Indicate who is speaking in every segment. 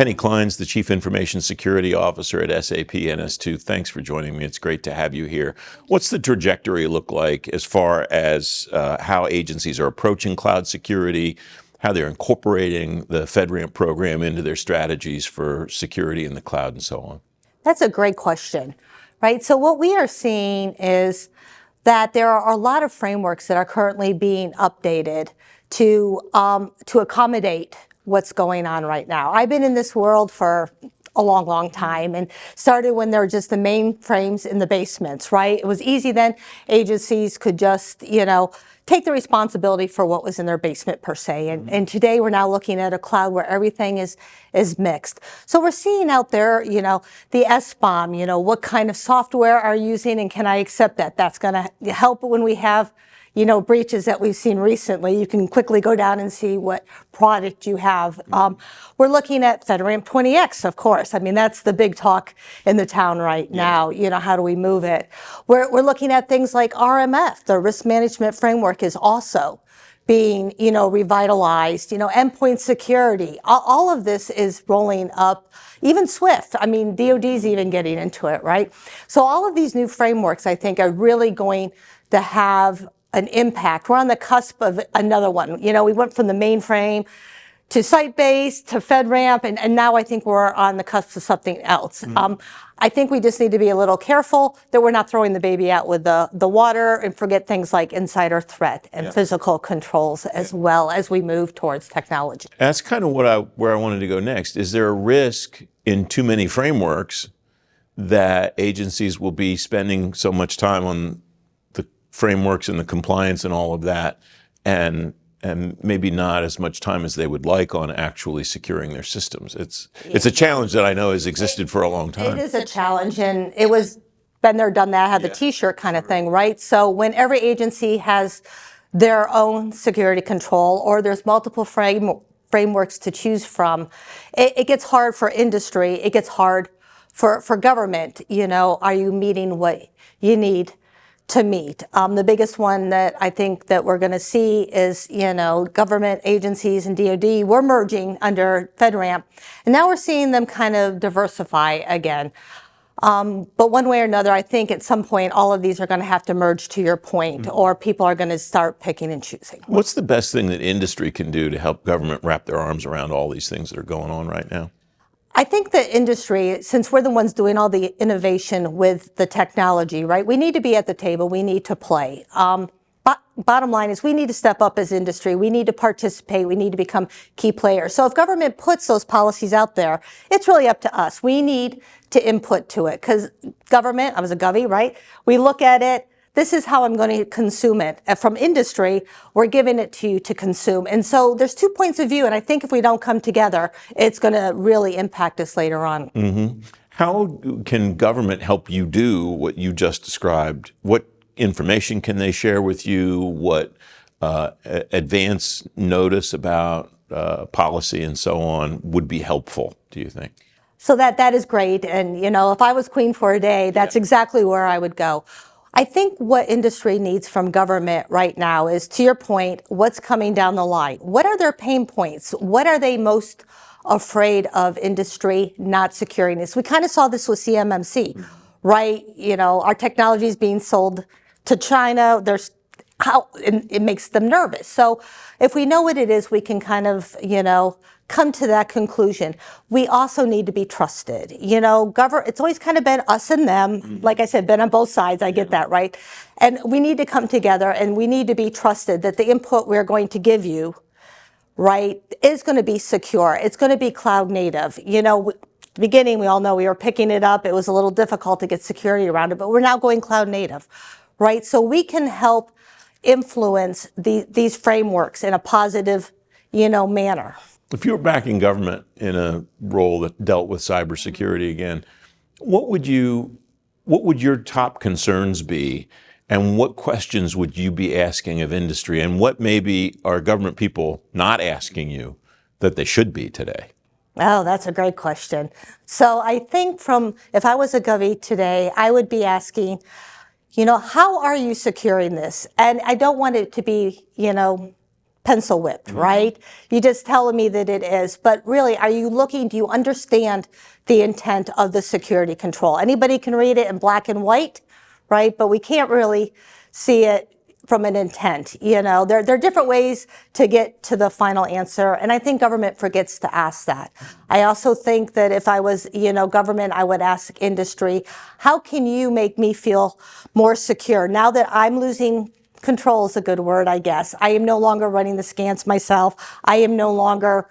Speaker 1: Penny Klein's the Chief Information Security Officer at SAP NS2. Thanks for joining me. It's great to have you here. What's the trajectory look like as far as how agencies are approaching cloud security, how they're incorporating the FedRAMP program into their strategies for security in the cloud and so on?
Speaker 2: That's a great question, right? So what we are seeing is that there are a lot of frameworks that are currently being updated to accommodate what's going on right now. I've been in this world for a long, long time and started when there were just the mainframes in the basements, right? It was easy then. Agencies could just, take the responsibility for what was in their basement per se. And today we're now looking at a cloud where everything is mixed. So we're seeing out there, the SBOM, what kind of software are you using and can I accept that? That's going to help when we have breaches that we've seen recently. You can quickly go down and see what product you have. We're looking at FedRAMP 20X, of course. I mean, that's the big talk in the town right now. How do we move it? We're looking at things like RMF. The risk management framework is also being, revitalized. Endpoint security. All of this is rolling up. Even SWIFT. I mean, DoD's even getting into it, right? So all of these new frameworks, I think, are really going to have an impact. We're on the cusp of another one. We went from the mainframe to site-based to FedRAMP, and now I think we're on the cusp of something else. I think we just need to be a little careful that we're not throwing the baby out with the water and forget things like insider threat and physical controls as well as we move towards technology.
Speaker 1: That's kind of where I wanted to go next. Is there a risk in too many frameworks that agencies will be spending so much time on frameworks and the compliance and all of that, and maybe not as much time as they would like on actually securing their systems? It's a challenge that I know has existed for a long time.
Speaker 2: It is a challenge, and it was been there, done that, had the T-shirt kind of thing, right? So when every agency has their own security control, or there's multiple frameworks to choose from, it gets hard for industry. It gets hard for government. Are you meeting what you need to meet? The biggest one that I think that we're going to see is, government agencies and DoD, we're merging under FedRAMP, and now we're seeing them kind of diversify again. But one way or another, I think at some point, all of these are going to have to merge, to your point, or people are going to start picking and choosing.
Speaker 1: What's the best thing that industry can do to help government wrap their arms around all these things that are going on right now?
Speaker 2: I think the industry, since we're the ones doing all the innovation with the technology, right, we need to be at the table. We need to play. Bottom line is we need to step up as industry. We need to participate. We need to become key players. So if government puts those policies out there, it's really up to us. We need to input to it, because government, I was a govie, right? We look at it. This is how I'm going to consume it. From industry, we're giving it to you to consume. And so there's 2 points of view, and I think if we don't come together, it's going to really impact us later on.
Speaker 1: How can government help you do what you just described? What information can they share with you? What advance notice about policy and so on would be helpful, do you think?
Speaker 2: So that is great. And, if I was queen for a day, that's exactly where I would go. I think what industry needs from government right now is, to your point, what's coming down the line? What are their pain points? What are they most afraid of industry not securing this? We kind of saw this with CMMC, right? Our technology is being sold to China. It makes them nervous. So if we know what it is, we can kind of, come to that conclusion. We also need to be trusted. It's always kind of been us and them. Like I said, been on both sides. I get that, right? And we need to come together, and we need to be trusted that the input we're going to give you, right, is going to be secure. It's going to be cloud native. The beginning, we all know we were picking it up. It was a little difficult to get security around it, but we're now going cloud native, right? So we can help influence these frameworks in a positive, manner.
Speaker 1: If you were back in government in a role that dealt with cybersecurity again, what would your top concerns be, and what questions would you be asking of industry, and what maybe are government people not asking you that they should be today?
Speaker 2: Oh, that's a great question. So I think if I was a govie today, I would be asking, how are you securing this? And I don't want it to be, pencil whipped, right? You're just telling me that it is, but really, are you looking, do you understand the intent of the security control? Anybody can read it in black and white, right? But we can't really see it from an intent. You know, there are different ways to get to the final answer, and I think government forgets to ask that. I also think that if I was, government, I would ask industry, how can you make me feel more secure? Now that I'm losing control is a good word, I guess. I am no longer running the scans myself. I am no longer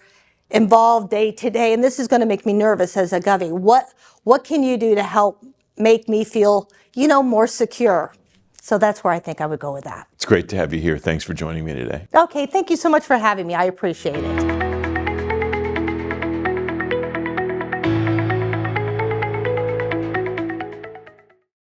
Speaker 2: involved day to day, and this is going to make me nervous as a govie. What can you do to help make me feel, more secure? So that's where I think I would go with that.
Speaker 1: It's great to have you here. Thanks for joining me today.
Speaker 2: Okay, thank you so much for having me. I appreciate it.